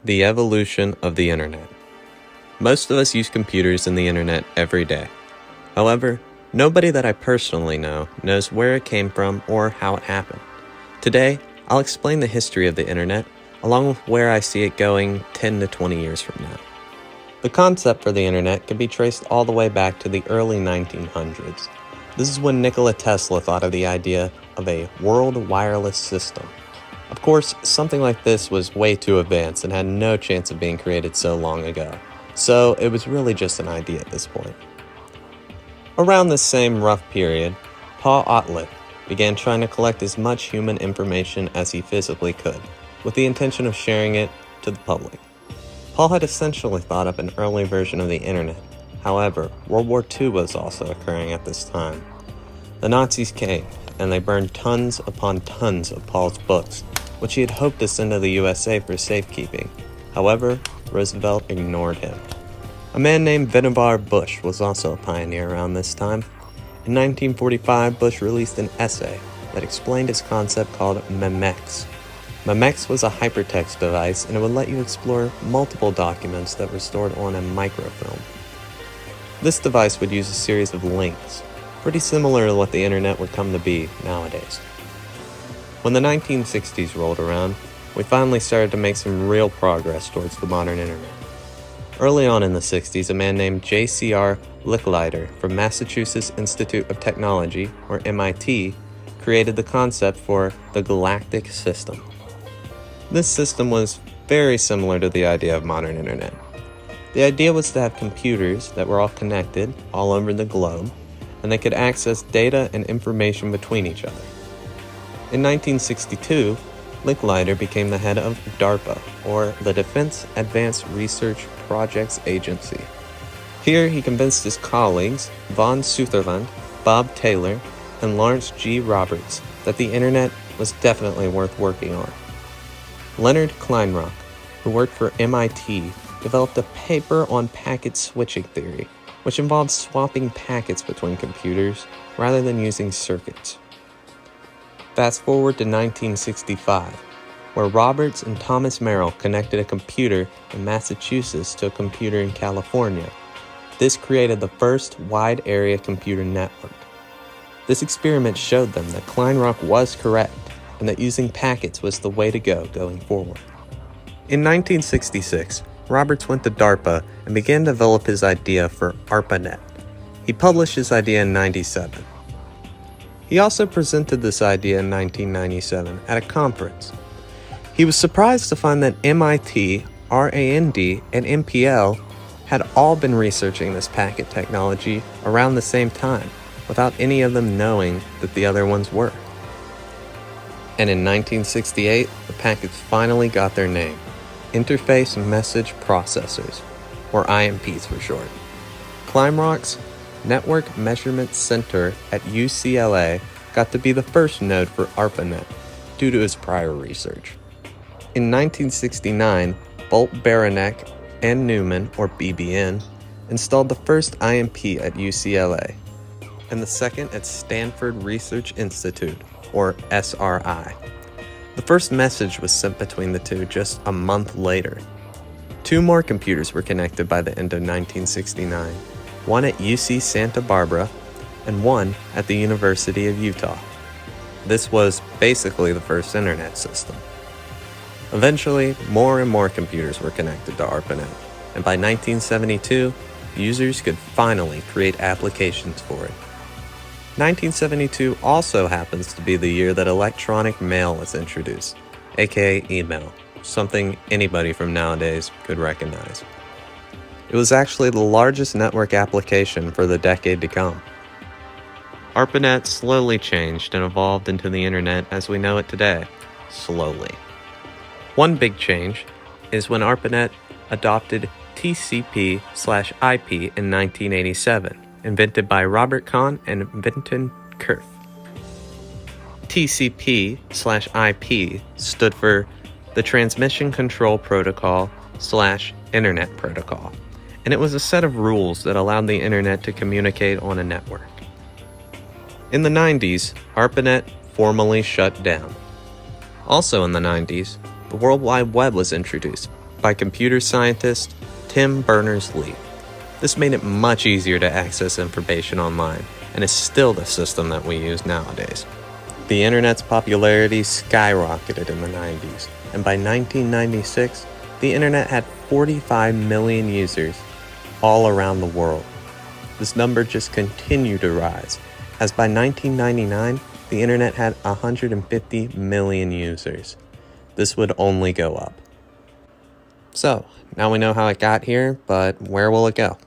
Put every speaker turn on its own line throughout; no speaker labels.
The evolution of the internet. Most of us use computers and the internet every day. However, nobody that I personally know knows where it came from or how it happened. Today, I'll explain the history of the internet, along with where I see it going 10 to 20 years from now. The concept for the internet can be traced all the way back to the early 1900s. This is when Nikola Tesla thought of the idea of a world wireless system. Of course, something like this was way too advanced and had no chance of being created so long ago, so it was really just an idea at this point. Around this same rough period, Paul Otlet began trying to collect as much human information as he physically could, with the intention of sharing it to the public. Paul had essentially thought up an early version of the internet. However, World War II was also occurring at this time. The Nazis came, and they burned tons upon tons of Paul's books, which he had hoped to send to the USA for safekeeping. However, Roosevelt ignored him. A man named Vannevar Bush was also a pioneer around this time. In 1945, Bush released an essay that explained his concept called Memex. Memex was a hypertext device, and it would let you explore multiple documents that were stored on a microfilm. This device would use a series of links, pretty similar to what the internet would come to be nowadays. When the 1960s rolled around, we finally started to make some real progress towards the modern internet. Early on in the 60s, a man named J.C.R. Licklider from Massachusetts Institute of Technology, or MIT, created the concept for the galactic system. This system was very similar to the idea of modern internet. The idea was to have computers that were all connected all over the globe, and they could access data and information between each other. In 1962, Licklider became the head of DARPA, or the Defense Advanced Research Projects Agency. Here, he convinced his colleagues, Von Sutherland, Bob Taylor, and Lawrence G. Roberts, that the internet was definitely worth working on. Leonard Kleinrock, who worked for MIT, developed a paper on packet switching theory, which involved swapping packets between computers rather than using circuits. Fast forward to 1965, where Roberts and Thomas Merrill connected a computer in Massachusetts to a computer in California. This created the first wide area computer network. This experiment showed them that Kleinrock was correct and that using packets was the way to go going forward. In 1966, Roberts went to DARPA and began to develop his idea for ARPANET. He published his idea in 1997. He also presented this idea in 1997 at a conference. He was surprised to find that MIT, RAND, and MPL had all been researching this packet technology around the same time, without any of them knowing that the other ones were. And in 1968, the packets finally got their name, Interface Message Processors, or IMPs for short. Kleinrock's Network Measurement Center at UCLA got to be the first node for ARPANET due to his prior research. In 1969, Bolt Beranek and Newman, or BBN, installed the first IMP at UCLA, and the second at Stanford Research Institute, or SRI. The first message was sent between the two just a month later. Two more computers were connected by the end of 1969, one at UC Santa Barbara and one at the University of Utah. This was basically the first internet system. Eventually, more and more computers were connected to ARPANET, and by 1972, users could finally create applications for it. 1972 also happens to be the year that electronic mail was introduced, aka email, something anybody from nowadays could recognize. It was actually the largest network application for the decade to come. ARPANET slowly changed and evolved into the internet as we know it today, slowly. One big change is when ARPANET adopted TCP/IP in 1987, invented by Robert Kahn and Vinton Cerf. TCP/IP stood for the Transmission Control Protocol/Internet Protocol, and it was a set of rules that allowed the internet to communicate on a network. In the 90s, ARPANET formally shut down. Also in the 90s, the World Wide Web was introduced, by computer scientist Tim Berners-Lee. This made it much easier to access information online, and is still the system that we use nowadays. The internet's popularity skyrocketed in the 90s, and by 1996, the internet had 45 million users all around the world. This number just continued to rise, as by 1999, the internet had 150 million users. This would only go up. So, now we know how it got here, but where will it go?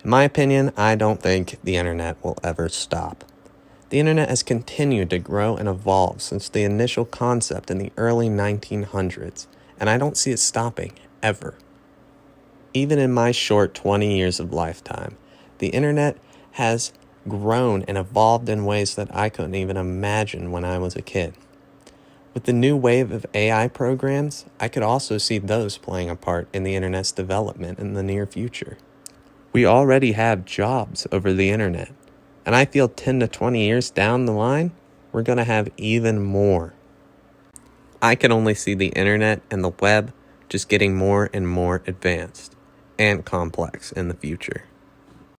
In my opinion, I don't think the internet will ever stop. The internet has continued to grow and evolve since the initial concept in the early 1900s, and I don't see it stopping, ever. Even in my short 20 years of lifetime, the internet has grown and evolved in ways that I couldn't even imagine when I was a kid. With the new wave of AI programs, I could also see those playing a part in the internet's development in the near future. We already have jobs over the internet, and I feel 10 to 20 years down the line, we're going to have even more. I can only see the internet and the web just getting more and more advanced and complex in the future.